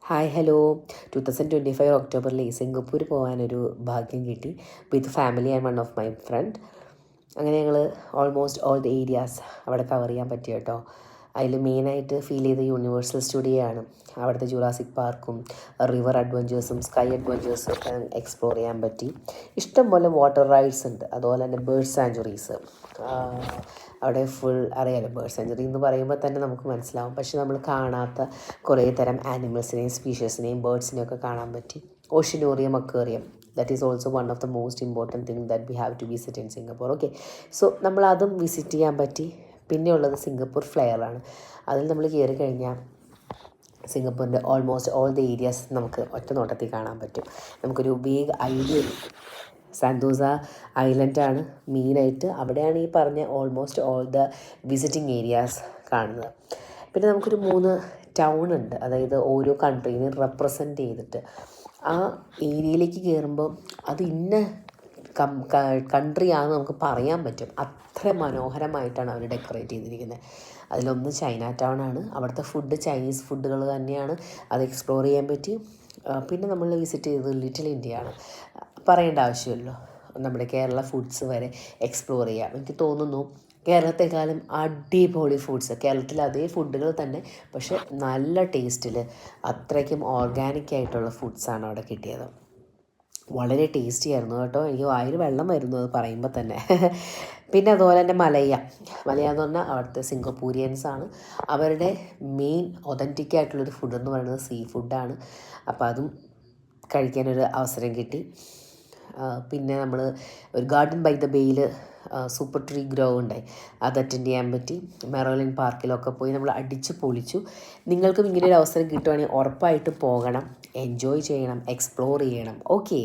Hi hello 2025 ഒക്ടോബറിൽ Singapore പോകാനൊരു ഭാഗ്യം കിട്ടി with family and one of my friend. അങ്ങനെ ഞങ്ങൾ ഓൾമോസ്റ്റ് ഓൾ ദി ഏരിയാസ് അവിടെ കവർ ചെയ്യാൻ പറ്റി കേട്ടോ. അതിൽ മെയിനായിട്ട് ഫീൽ ചെയ്ത യൂണിവേഴ്സൽ സ്റ്റുഡിയോ ആണ്. അവിടുത്തെ ജുറാസിക് പാർക്കും റിവർ അഡ്വഞ്ചേഴ്സും സ്കൈ അഡ്വഞ്ചേഴ്സും ഒക്കെ എക്സ്പ്ലോർ ചെയ്യാൻ പറ്റി. ഇഷ്ടംപോലെ വാട്ടർ റൈഡ്സ് ഉണ്ട്, അതുപോലെ തന്നെ ബേർഡ് സാഞ്ചുറീസ്. അവിടെ ഫുൾ അറിയാലോ, ബേർഡ് സാഞ്ചുറി എന്ന് പറയുമ്പോൾ തന്നെ നമുക്ക് മനസ്സിലാവും. പക്ഷെ നമ്മൾ കാണാത്ത കുറേ തരം ആനിമൽസിനെയും സ്പീഷീസിനെയും ബേർഡ്സിനെയും ഒക്കെ കാണാൻ പറ്റി. Oceanarium aquarium, that is also one of the most important thing that we have to visit in Singapore. Okay, so നമ്മൾ അതും വിസിറ്റ് ചെയ്യാൻ പറ്റി. പിന്നെ ഉള്ളത് സിംഗപ്പൂർ ഫ്ലെയറാണ്. അതിൽ നമ്മൾ കയറി കഴിഞ്ഞാൽ സിംഗപ്പൂരിൻ്റെ ഓൾമോസ്റ്റ് ഓൾ ദി ഏരിയാസ് നമുക്ക് ഒറ്റ നോട്ടത്തിൽ കാണാൻ പറ്റും. നമുക്കൊരു ബിഗ് ഐഡിയ. സാന്തോസ ഐലൻഡാണ് മെയിനായിട്ട്. അവിടെയാണ് ഈ പറഞ്ഞ almost all the visiting areas കാണുന്നത്. പിന്നെ നമുക്കൊരു 3 ടൗൺ ഉണ്ട്, അതായത് ഓരോ കൺട്രീനെ റെപ്രസെൻ്റ് ചെയ്തിട്ട്. ആ ഏരിയയിലേക്ക് കയറുമ്പോൾ അത് ഇന്ന കൺട്രിയാണെന്ന് നമുക്ക് പറയാൻ പറ്റും. അത്ര മനോഹരമായിട്ടാണ് അവർ ഡെക്കറേറ്റ് ചെയ്തിരിക്കുന്നത്. അതിലൊന്ന് ചൈന ടൗൺ ആണ്. അവിടുത്തെ ഫുഡ് ചൈനീസ് ഫുഡുകൾ തന്നെയാണ്. അത് എക്സ്പ്ലോർ ചെയ്യാൻ പറ്റി. പിന്നെ നമ്മൾ വിസിറ്റ് ചെയ്തത് ലിറ്റിൽ ഇന്ത്യ ആണ്. പറയേണ്ട ആവശ്യമില്ലല്ലോ, നമ്മുടെ കേരള ഫുഡ്സ് വരെ എക്സ്പ്ലോർ ചെയ്യാം. എനിക്ക് തോന്നുന്നു കേരളത്തെക്കാളും അടിപൊളി ഫുഡ്സ്, കേരളത്തിലെ അതേ ഫുഡുകൾ തന്നെ പക്ഷെ നല്ല ടേസ്റ്റിൽ അത്രയ്ക്കും ഓർഗാനിക് ആയിട്ടുള്ള ഫുഡ്സാണ് അവിടെ കിട്ടിയത്. വളരെ ടേസ്റ്റി ആയിരുന്നു കേട്ടോ. എനിക്ക് വായിൽ വെള്ളം വരുന്നു അത് പറയുമ്പോൾ തന്നെ. പിന്നെ അതുപോലെ തന്നെ മലയ എന്ന് പറഞ്ഞാൽ അവിടുത്തെ സിംഗപ്പൂരിയൻസാണ്. അവരുടെ മെയിൻ ഒതൻറ്റിക് ആയിട്ടുള്ളൊരു ഫുഡ് എന്ന് പറയുന്നത് സീ ഫുഡാണ്. അപ്പോൾ അതും കഴിക്കാനൊരു അവസരം കിട്ടി. പിന്നെ നമ്മൾ ഒരു ഗാർഡൻ ബൈ ദ ബേയിൽ സൂപ്പർ ട്രീ ഗ്രോ ഉണ്ടായി, അത് അറ്റൻഡ് ചെയ്യാൻ പറ്റി. മെറോലിൻ പാർക്കിലൊക്കെ പോയി നമ്മൾ അടിച്ച് പൊളിച്ചു. നിങ്ങൾക്കും ഇങ്ങനെ ഒരു അവസരം കിട്ടുവാണെങ്കിൽ ഉറപ്പായിട്ടും പോകണം, എൻജോയ് ചെയ്യണം, എക്സ്പ്ലോർ ചെയ്യണം. ഓക്കെ.